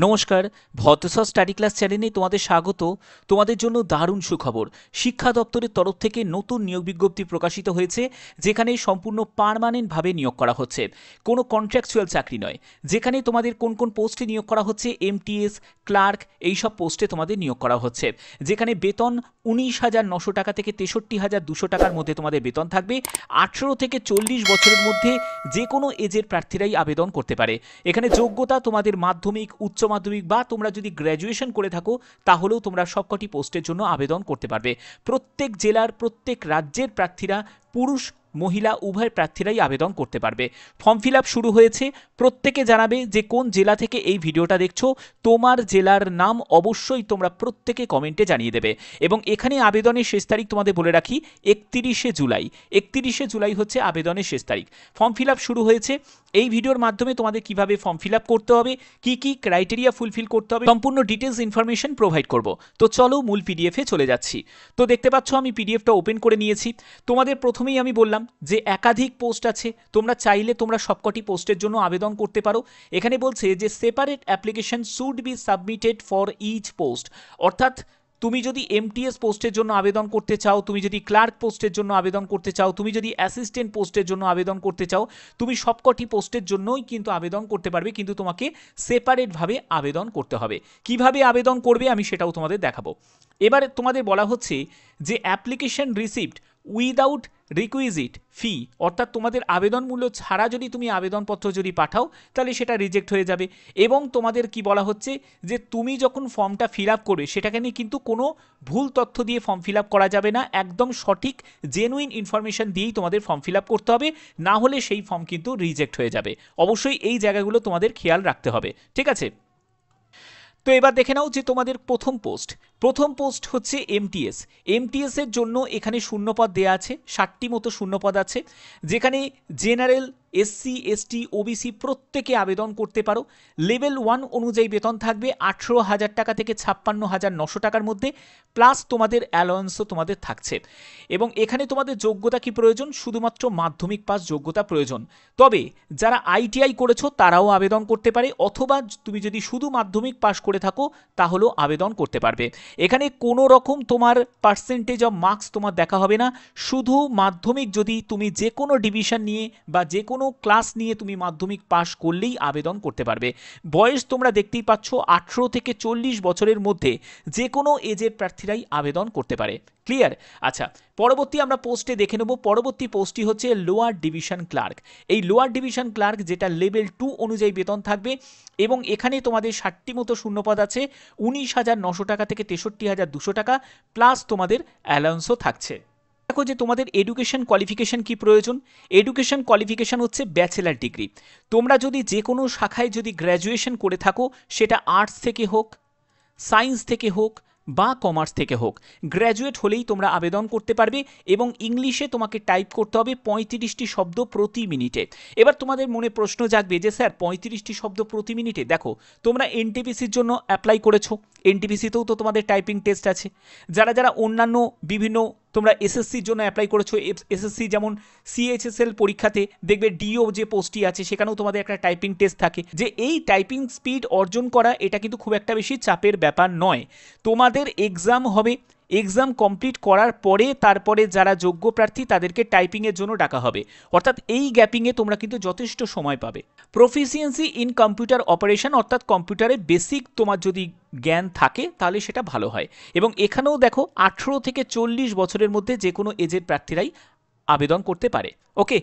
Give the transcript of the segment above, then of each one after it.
নমস্কার, ভদ্রসর study class চ্যানেলে তোমাদের স্বাগত। তোমাদের জন্য দারুণ সুখবর। শিক্ষা দপ্তরের তরফ থেকে নতুন নিয়োগ বিজ্ঞপ্তি প্রকাশিত হয়েছে, যেখানে সম্পূর্ণ পার্মানেন্টভাবে নিয়োগ করা হচ্ছে, কোনো কন্ট্রাকচুয়াল চাকরি নয়। যেখানে তোমাদের কোন কোন পোস্টে নিয়োগ করা হচ্ছে, এমটিএস, ক্লার্ক, এইসব পোস্টে তোমাদের নিয়োগ করা হচ্ছে। যেখানে বেতন 19,900 টাকা থেকে 63,200 টাকার মধ্যে তোমাদের বেতন থাকবে। 18 থেকে 40 বছরের মধ্যে যে কোনো এজের প্রার্থীরাই আবেদন করতে পারে। এখানে যোগ্যতা তোমাদের মাধ্যমিক, উচ্চ মাধ্যমিক বা তোমরা যদি গ্র্যাজুয়েশন করে থাকো তাহলেও তোমরা সবকটি পোস্টের জন্য আবেদন করতে পারবে। প্রত্যেক জেলার, প্রত্যেক রাজ্যের প্রার্থীরা, পুরুষ মহিলা উভয় প্রার্থীরাই আবেদন করতে পারবে। ফর্ম ফিল আপ শুরু হয়েছে। প্রত্যেকে জানাবে যে কোন জেলা থেকে এই ভিডিওটা দেখছো, তোমার জেলার নাম অবশ্যই তোমরা প্রত্যেকে কমেন্টে জানিয়ে দেবে। এবং এখানে আবেদনের শেষ তারিখ তোমাদের বলে রাখি 31শে জুলাই। 31শে জুলাই হচ্ছে আবেদনের শেষ তারিখ। ফর্ম ফিল আপ শুরু হয়েছে। এই ভিডিওর মাধ্যমে তোমাদের কিভাবে ফর্ম ফিল আপ করতে হবে, কি কি ক্রাইটেরিয়া ফুলফিল করতে হবে, সম্পূর্ণ ডিটেলস ইনফরমেশন প্রোভাইড করব। তো চলো মূল পিডিএফে চলে যাচ্ছি। তো দেখতে পাচ্ছ আমি পিডিএফটা ওপেন করে নিয়েছি। তোমাদের প্রথমেই আমি বললাম যে একাধিক পোস্ট আছে, তোমরা চাইলে তোমরা সবকটি পোস্টের জন্য আবেদন করতে পারো। এখানে বলছে যে separate application should be submitted for each post. অর্থাৎ তুমি যদি এমটিএস পোস্টের জন্য আবেদন করতে চাও, তুমি যদি ক্লার্ক পোস্টের জন্য আবেদন করতে চাও, তুমি যদি অ্যাসিস্ট্যান্ট পোস্টের জন্য আবেদন করতে চাও, তুমি সবকটি পোস্টের জন্যই কিন্তু আবেদন করতে পারবে, কিন্তু তোমাকে সেপারেটভাবে আবেদন করতে হবে। কিভাবে আবেদন করবে আমি সেটাও তোমাদের দেখাবো। এবারে তোমাদের বলা হচ্ছে যে অ্যাপ্লিকেশন রিসিভড উইদাউট রিকুইজিট ফি, অর্থাৎ তোমাদের আবেদন মূল্য ছাড়া যদি তুমি আবেদনপত্র যদি পাঠাও তাহলে সেটা রিজেক্ট হয়ে যাবে। এবং তোমাদের কি বলা হচ্ছে যে তুমি যখন ফর্মটা ফিল আপ করবে সেটাকে নিয়ে কিন্তু কোনো ভুল তথ্য দিয়ে ফর্ম ফিল আপ করা যাবে না। একদম সঠিক জেনুইন ইনফরমেশন দিয়েই তোমাদের ফর্ম ফিল আপ করতে হবে, না হলে সেই ফর্ম কিন্তু রিজেক্ট হয়ে যাবে। অবশ্যই এই জায়গাগুলো তোমাদের খেয়াল রাখতে হবে, ঠিক আছে? তো এবার দেখে নাও যে তোমাদের প্রথম পোস্ট হচ্ছে এমটিএস। এমটিএস এর জন্য এখানে শূন্যপদ দেওয়া আছে, 60টি মতো শূন্যপদ আছে, যেখানে জেনারেল, এসসি, এসটি, ওবিসি প্রত্যেকে আবেদন করতে পারো। লেভেল 1 অনুযায়ী বেতন থাকবে 18,000 টাকা থেকে 56,900 টাকার মধ্যে, প্লাস তোমাদের অ্যালাউন্সও তোমাদের থাকছে। এবং এখানে তোমাদের যোগ্যতা কি প্রয়োজন? শুধুমাত্র মাধ্যমিক পাস যোগ্যতা প্রয়োজন। তবে যারা আইটিআই করেছো তারাও আবেদন করতে পারে, অথবা তুমি যদি শুধু মাধ্যমিক পাস করে থাকো তাহলেও আবেদন করতে পারবে। এখানে কোনো রকম তোমার পার্সেন্টেজ অফ মার্কস তোমার দেখা হবে না। শুধু মাধ্যমিক যদি তুমি যে কোনো ডিভিশন নিয়ে বা যে কোনো ক্লাস নিয়ে তুমি মাধ্যমিক পাস করলেই আবেদন করতে পারবে। বয়স তোমরা দেখতেই পাচ্ছ 18 থেকে 40 বছরের মধ্যে যে কোনো এজের প্রার্থীরাই আবেদন করতে পারে। ক্লিয়ার? আচ্ছা, পরবর্তী আমরা পোস্টে দেখে নেব। পরবর্তী পোস্টটি হচ্ছে লোয়ার ডিভিশন ক্লার্ক। এই লোয়ার ডিভিশন ক্লার্ক যেটা লেভেল 2 অনুযায়ী বেতন থাকবে, এবং এখানে তোমাদের 60টি মতো শূন্যপদ আছে। 19,900 টাকা থেকে 63,200 টাকা, প্লাস তোমাদের অ্যালাউন্সও থাকছে। দেখো যে তোমাদের এডুকেশন কোয়ালিফিকেশন কি প্রয়োজন। এডুকেশন কোয়ালিফিকেশন হচ্ছে ব্যাচেলার ডিগ্রি। তোমরা যদি যে কোনো শাখায় যদি গ্র্যাজুয়েশন করে থাকো, সেটা আর্টস থেকে হোক, সায়েন্স থেকে হোক বা কমার্স থেকে হোক, গ্র্যাজুয়েট হলেই তোমরা আবেদন করতে পারবে। এবং ইংলিশে তোমাকে টাইপ করতে হবে 35টি শব্দ প্রতি মিনিটে। এবার তোমাদের মনে প্রশ্ন জাগবে যে স্যার 35টি শব্দ প্রতি মিনিটে, দেখো তোমরা এনটিপিসির জন্য অ্যাপ্লাই করেছো, এনটিপিসিতেও তো তোমাদের টাইপিং টেস্ট আছে। যারা যারা অন্যান্য বিভিন্ন তোমরা এসএসসির জন্য অ্যাপ্লাই করেছো, এসএসসি যেমন সিএইচএসএল পরীক্ষাতে দেখবে ডিও যে পোস্টটি আছে সেখানেও তোমাদের একটা টাইপিং টেস্ট থাকে। যে এই টাইপিং স্পিড অর্জন করা এটা কিন্তু খুব একটা বেশি চাপের ব্যাপার নয়। তোমাদের এক্সাম হবে, এক্সাম কমপ্লিট করার পরে তারপরে যারা যোগ্য প্রার্থী তাদেরকে টাইপিংয়ের জন্য ডাকা হবে। অর্থাৎ এই গ্যাপিংয়ে তোমরা কিন্তু যথেষ্ট সময় পাবে। প্রফিসিয়েন্সি ইন কম্পিউটার অপারেশন, অর্থাৎ কম্পিউটারে বেসিক তোমার যদি জ্ঞান থাকে তাহলে সেটা ভালো হয়। এবং এখানেও দেখো 18 থেকে 40 বছরের মধ্যে যে কোনো এজের প্রার্থীরাই আবেদন করতে পারে। ওকে,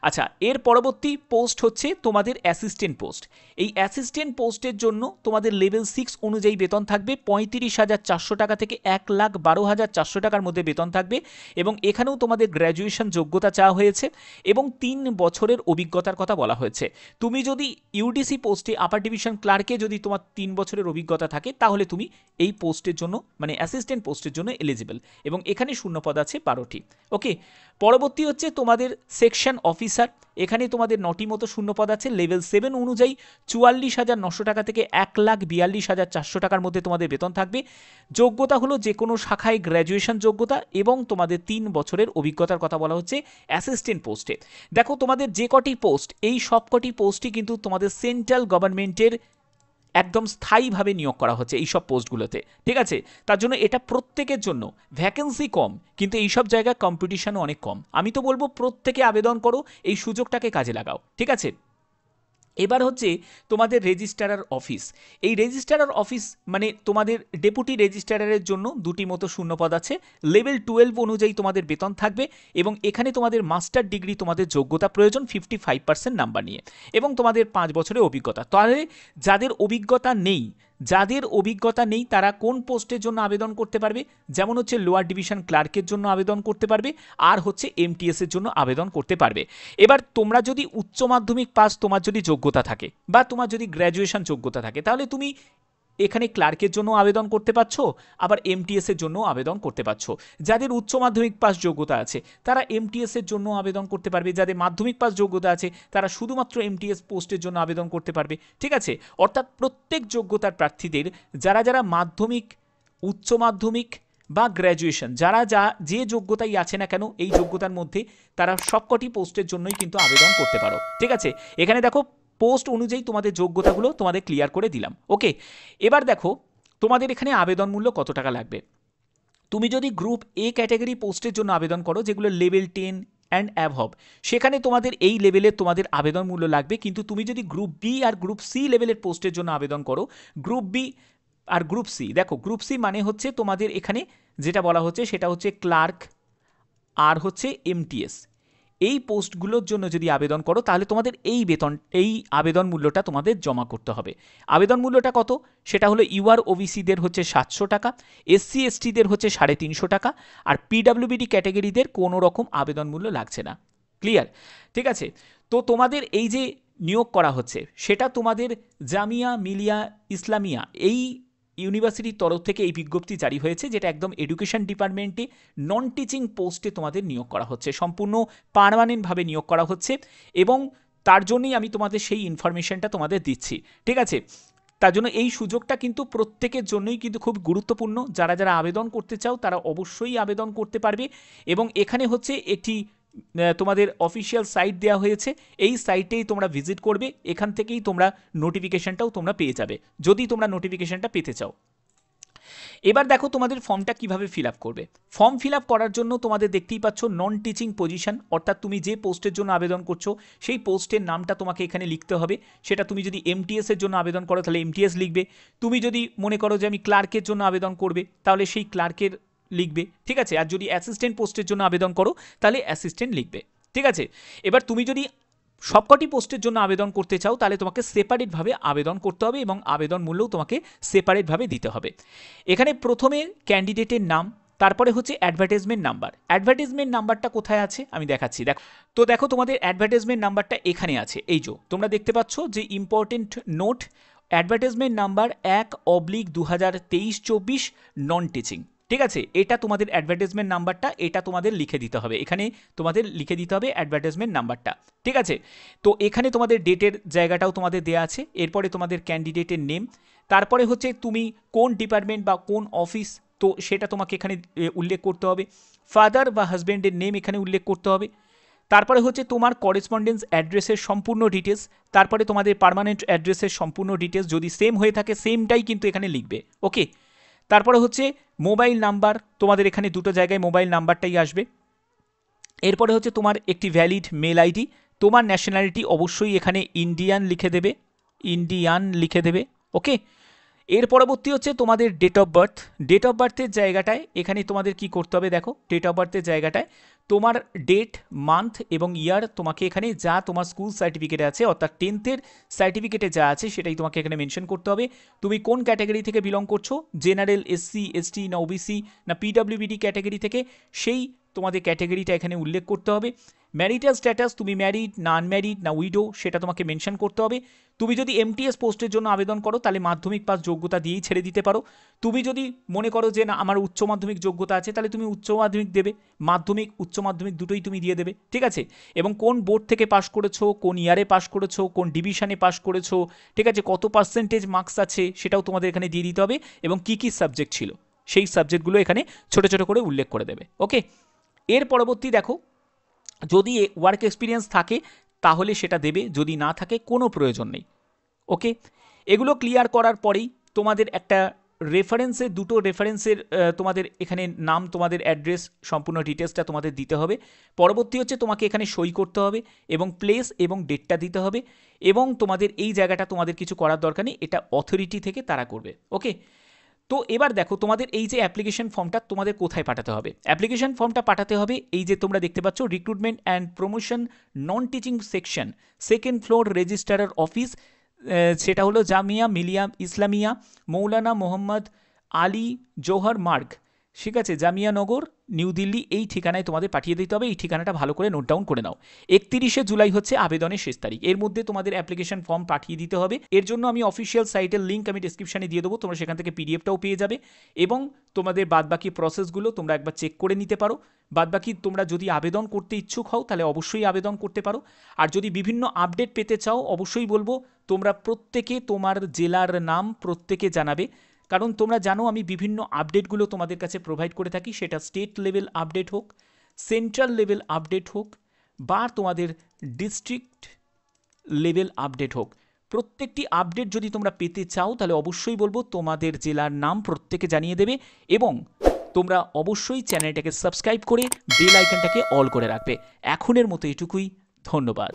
আচ্ছা, এর পরবর্তী পোস্ট হচ্ছে তোমাদের অ্যাসিস্ট্যান্ট পোস্ট। এই অ্যাসিস্ট্যান্ট পোস্টের জন্য তোমাদের লেভেল 6 অনুযায়ী বেতন থাকবে 35,400 টাকা থেকে 1,12,400 টাকার মধ্যে বেতন থাকবে। এবং এখানেও তোমাদের গ্র্যাজুয়েশন যোগ্যতা চাওয়া হয়েছে এবং 3 বছরের অভিজ্ঞতার কথা বলা হয়েছে। তুমি যদি ইউডিসি পোস্টে আপার ডিভিশন ক্লার্কে যদি তোমার 3 বছরের অভিজ্ঞতা থাকে তাহলে তুমি এই পোস্টের জন্য মানে অ্যাসিস্ট্যান্ট পোস্টের জন্য এলিজিবল। এবং এখানে শূন্যপদ আছে 12টি। ওকে, পরবর্তী হচ্ছে তোমাদের সেকশন অফিসার। এখানে তোমাদের 9টি মতো শূন্যপদ আছে। লেভেল 7 অনুযায়ী 44,900 টাকা থেকে 1,42,400 টাকার মধ্যে তোমাদের বেতন থাকবে। যোগ্যতা হলো যে কোনো শাখায় গ্র্যাজুয়েশন যোগ্যতা এবং তোমাদের 3 বছরের অভিজ্ঞতার কথা বলা হচ্ছে অ্যাসিস্ট্যান্ট পোস্টে। দেখো তোমাদের যে কটি পোস্ট, এই সব কটি পোস্টই কিন্তু তোমাদের সেন্ট্রাল গভর্নমেন্টের একদম স্থায়ীভাবে নিয়োগ করা হচ্ছে এইসব পোস্টগুলোতে, ঠিক আছে। তার জন্য এটা প্রত্যেকের জন্য, ভ্যাকেন্সি কম কিন্তু এইসব জায়গায় কম্পিটিশনও অনেক কম। আমি তো বলবো প্রত্যেকে আবেদন করো, এই সুযোগটাকে কাজে লাগাও, ঠিক আছে। এবার হচ্ছে তোমাদের রেজিস্ট্রার অফিস। এই রেজিস্ট্রার অফিস মানে তোমাদের ডেপুটি রেজিস্ট্রারের জন্য দুটি মতো শূন্যপদ আছে। লেভেল 12 অনুযায়ী তোমাদের বেতন থাকবে এবং এখানে তোমাদের মাস্টার ডিগ্রি তোমাদের যোগ্যতা প্রয়োজন 55% নাম্বার নিয়ে এবং তোমাদের 5 বছরের অভিজ্ঞতা। তাহলে যাদের অভিজ্ঞতা নেই তারা কোন পোস্টের জন্য আবেদন করতে পারবে? যেমন হচ্ছে লোয়ার ডিভিশন ক্লার্কের জন্য আবেদন করতে পারবে, আর হচ্ছে এমটিএস এর জন্য আবেদন করতে পারবে। এবার তোমরা যদি উচ্চ মাধ্যমিক পাস তোমার যদি যোগ্যতা থাকে বা তোমার যদি গ্র্যাজুয়েশন যোগ্যতা থাকে তাহলে তুমি এখানে ক্লার্কের জন্য আবেদন করতে পারছো, আবার এমটিএস এর জন্য আবেদন করতে পারছো। যাদের উচ্চ মাধ্যমিক পাস যোগ্যতা আছে তারা এমটিএস এর জন্য আবেদন করতে পারবে, যাদের মাধ্যমিক পাস যোগ্যতা আছে তারা শুধুমাত্র এমটিএস পোস্টের জন্য আবেদন করতে পারবে, ঠিক আছে। অর্থাৎ প্রত্যেক যোগ্যতার প্রার্থীদের যারা মাধ্যমিক, উচ্চ মাধ্যমিক বা গ্র্যাজুয়েশন যে যোগ্যতাই আছে না কেন এই যোগ্যতার মধ্যে তারা সবকটি পোস্টের জন্যই কিন্তু আবেদন করতে পারো, ঠিক আছে। এখানে দেখো পোস্ট অনুযায়ী তোমাদের যোগ্যতাগুলো তোমাদের ক্লিয়ার করে দিলাম, ওকে। এবার দেখো তোমাদের এখানে আবেদন মূল্য কত টাকা লাগবে। তুমি যদি গ্রুপ এ ক্যাটাগরি পোস্টের জন্য আবেদন করো যেগুলো লেভেল 10 অ্যান্ড অ্যাবভ, সেখানে তোমাদের এই লেভেলে তোমাদের আবেদন মূল্য লাগবে। কিন্তু তুমি যদি গ্রুপ বি আর গ্রুপ সি লেভেলের পোস্টের জন্য আবেদন করো, গ্রুপ বি আর গ্রুপ সি, দেখো গ্রুপ সি মানে হচ্ছে তোমাদের এখানে যেটা বলা হচ্ছে সেটা হচ্ছে ক্লার্ক আর হচ্ছে এমটিএস, এই পোস্টগুলোর জন্য যদি আবেদন করো তাহলে তোমাদের এই আবেদন মূল্যটা তোমাদের জমা করতে হবে। আবেদন মূল্যটা কত? সেটা হলো ইউআর ওবিসিদের হচ্ছে 700 টাকা, এসসি এসটিদের হচ্ছে 350 টাকা, আর পিডাব্লিউবিডি ক্যাটাগরিদের কোনো রকম আবেদন মূল্য লাগছে না। ক্লিয়ার? ঠিক আছে। তো তোমাদের এই যে নিয়োগ করা হচ্ছে সেটা তোমাদের জামিয়া মিলিয়া ইসলামিয়া এই ইউনিভার্সিটির তরফ থেকে এই বিজ্ঞপ্তি জারি হয়েছে, যেটা একদম এডুকেশন ডিপার্টমেন্টে নন টিচিং পোস্টে তোমাদের নিয়োগ করা হচ্ছে, সম্পূর্ণ পার্মানেন্টভাবে নিয়োগ করা হচ্ছে এবং তার জন্যই আমি তোমাদের সেই ইনফরমেশনটা তোমাদের দিচ্ছি, ঠিক আছে। তার জন্য এই সুযোগটা কিন্তু প্রত্যেকের জন্যই কিন্তু খুব গুরুত্বপূর্ণ। যারা আবেদন করতে চাও তারা অবশ্যই আবেদন করতে পারবে এবং এখানে হচ্ছে একটি তোমাদের অফিসিয়াল সাইট দেওয়া হয়েছে, এই সাইটেই তোমরা ভিজিট করবে, এখান থেকেই তোমরা নোটিফিকেশনটাও তোমরা পেয়ে যাবে যদি তোমরা নোটিফিকেশনটা পেতে চাও। এবার দেখো তোমাদের ফর্মটা কিভাবে ফিল আপ করবে। ফর্ম ফিল আপ করার জন্য তোমাদের দেখতেই পাচ্ছ নন টিচিং পজিশন, অর্থাৎ তুমি যে পোস্টের জন্য আবেদন করছো সেই পোস্টের নামটা তোমাকে এখানে লিখতে হবে। সেটা তুমি যদি এমটিএস এর জন্য আবেদন করো তাহলে এমটিএস লিখবে, তুমি যদি মনে করো যে আমি ক্লার্কের জন্য আবেদন করবে তাহলে সেই ক্লার্কের লিখবে, ঠিক আছে। আর যদি অ্যাসিস্ট্যান্ট পোস্টের জন্য আবেদন করো তাহলে অ্যাসিস্ট্যান্ট লিখবে, ঠিক আছে। এবার তুমি যদি সবকটি পোস্টের জন্য আবেদন করতে চাও তাহলে তোমাকে সেপারেটভাবে আবেদন করতে হবে এবং আবেদন মূল্যও তোমাকে সেপারেটভাবে দিতে হবে। এখানে প্রথমে ক্যান্ডিডেটের নাম, তারপরে হচ্ছে অ্যাডভার্টাইজমেন্ট নাম্বার। অ্যাডভার্টাইজমেন্ট নাম্বারটা কোথায় আছে আমি দেখাচ্ছি, দেখো তোমাদের অ্যাডভার্টাইজমেন্ট নাম্বারটা এখানে আছে, এই যে তোমরা দেখতে পাচ্ছ যে important note, advertisement number 1/2023-24 non teaching, ঠিক আছে। এটা তোমাদের অ্যাডভার্টাইজমেন্ট নাম্বারটা, এটা তোমাদের লিখে দিতে হবে, এখানে তোমাদের লিখে দিতে হবে অ্যাডভার্টাইজমেন্ট নাম্বারটা, ঠিক আছে। তো এখানে তোমাদের ডেটের জায়গাটাও তোমাদের দেওয়া আছে, এরপরে তোমাদের ক্যান্ডিডেটের নেম, তারপরে হচ্ছে তুমি কোন ডিপার্টমেন্ট বা কোন অফিস তো সেটা তোমাকে এখানে উল্লেখ করতে হবে, ফাদার বা হাজব্যান্ডের নেম এখানে উল্লেখ করতে হবে, তারপরে হচ্ছে তোমার করেসপন্ডেন্স অ্যাড্রেসের সম্পূর্ণ ডিটেলস, তারপরে তোমাদের পার্মানেন্ট অ্যাড্রেসের সম্পূর্ণ ডিটেলস, যদি সেম হয়ে থাকে সেমটাই কিন্তু এখানে লিখবে, ওকে। তারপরে হচ্ছে মোবাইল নাম্বার, তোমাদের এখানে দুটো জায়গায় মোবাইল নাম্বারটাই আসবে। এরপরে হচ্ছে তোমার একটি ভ্যালিড মেল আইডি, তোমার ন্যাশনালিটি অবশ্যই এখানে ইন্ডিয়ান লিখে দেবে, ওকে। এর পরবর্তী হচ্ছে তোমাদের date of birth. Date of বার্থের জায়গাটায় এখানে তোমাদের কি করতে হবে, দেখো ডেট অফ বার্থের জায়গাটায় তোমার ডেট, মান্থ এবং ইয়ার তোমাকে এখানে যা তোমার স্কুল সার্টিফিকেটে আছে অর্থাৎ 10th সার্টিফিকেটে যা আছে সেটাই তোমাকে এখানে মেনশন করতে হবে। তুমি কোন ক্যাটাগরি থেকে বিলং করছো, জেনারেল, এসসি এসটি না ওবিসি না পিডাব্লিউবিডি ক্যাটাগরি থেকে, সেই তোমাদের ক্যাটাগরিটা এখানে উল্লেখ করতে হবে। ম্যারিটাল স্ট্যাটাস, তুমি ম্যারিড না আনম্যারিড না উইডো সেটা তোমাকে মেনশন করতে হবে। তুমি যদি এমটিএস পোস্টের জন্য আবেদন করো তাহলে মাধ্যমিক পাস যোগ্যতা দিয়েই ছেড়ে দিতে পারো। তুমি যদি মনে করো যে না আমার উচ্চ মাধ্যমিক যোগ্যতা আছে তাহলে তুমি উচ্চ মাধ্যমিক দেবে, মাধ্যমিক উচ্চ মাধ্যমিক দুটোই তুমি দিয়ে দেবে, ঠিক আছে। এবং কোন বোর্ড থেকে পাশ করেছো, কোন ইয়ারে পাশ করেছো, কোন ডিভিশনে পাশ করেছো, ঠিক আছে, কত পার্সেন্টেজ মার্কস আছে সেটাও তোমাদের এখানে দিয়ে দিতে হবে এবং কী কী সাবজেক্ট ছিল সেই সাবজেক্টগুলো এখানে ছোটো ছোটো করে উল্লেখ করে দেবে, ওকে। এর পরবর্তী দেখো যদি ওয়ার্ক এক্সপিরিয়েন্স থাকে তাহলে সেটা দেবে, যদি না থাকে কোনো প্রয়োজন নেই, ওকে। এগুলো ক্লিয়ার করার পরেই তোমাদের একটা রেফারেন্সের দুটো রেফারেন্সের তোমাদের এখানে নাম, তোমাদের অ্যাড্রেস, সম্পূর্ণ ডিটেলসটা তোমাদের দিতে হবে। পরবর্তী হচ্ছে তোমাকে এখানে সই করতে হবে এবং প্লেস এবং ডেটটা দিতে হবে, এবং তোমাদের এই জায়গাটা তোমাদের কিছু করার দরকার নেই, এটা অথরিটি থেকে তারা করবে। ওকে, তো এবার দেখো তোমাদের এই যে অ্যাপ্লিকেশন ফর্মটা তোমাদের কোথায় পাঠাতে হবে। অ্যাপ্লিকেশন ফর্মটা পাঠাতে হবে এই যে তোমরা দেখতে পাচ্ছ recruitment and promotion non teaching section, second floor registrar office, সেটা হলো জামিয়া মিলিয়া ইসলামিয়া মৌলানা মোহাম্মদ আলী জোহর মার্গ, ঠিক আছে, জামিয়া নগর, নিউ দিল্লি, এই ঠিকানায় তোমাদের পাঠিয়ে দিতে হবে। এই ঠিকানাটা ভালো করে নোট ডাউন করে নাও। 31শে জুলাই হচ্ছে আবেদনের শেষ তারিখ। এর মধ্যে তোমাদের অ্যাপ্লিকেশন ফর্ম পাঠিয়ে দিতে হবে। এর জন্য আমি অফিসিয়াল সাইটের লিঙ্ক আমি ডিসক্রিপশানে দিয়ে দেবো, তোমরা সেখান থেকে পিডিএফটাও পেয়ে যাবে, এবং তোমাদের বাদবাকি প্রসেসগুলো তোমরা একবার চেক করে নিতে পারো। বাদবাকি তোমরা যদি আবেদন করতে ইচ্ছুক হও তাহলে অবশ্যই আবেদন করতে পারো। আর যদি বিভিন্ন আপডেট পেতে চাও অবশ্যই বলবো তোমরা প্রত্যেকে তোমার জেলার নাম প্রত্যেকে জানাবে, কারণ তোমরা জানো আমি বিভিন্ন আপডেটগুলো তোমাদের কাছে প্রোভাইড করে থাকি, সেটা স্টেট লেভেল আপডেট হোক, সেন্ট্রাল লেভেল আপডেট হোক, বা তোমাদের ডিস্ট্রিক্ট লেভেল আপডেট হোক। প্রত্যেকটি আপডেট যদি তোমরা পেতে চাও তাহলে অবশ্যই বলবো তোমাদের জেলার নাম প্রত্যেকে জানিয়ে দেবে, এবং তোমরা অবশ্যই চ্যানেলটাকে সাবস্ক্রাইব করে বেল আইকনটাকে অল করে রাখবে। এখনের মতো এটুকুই, ধন্যবাদ।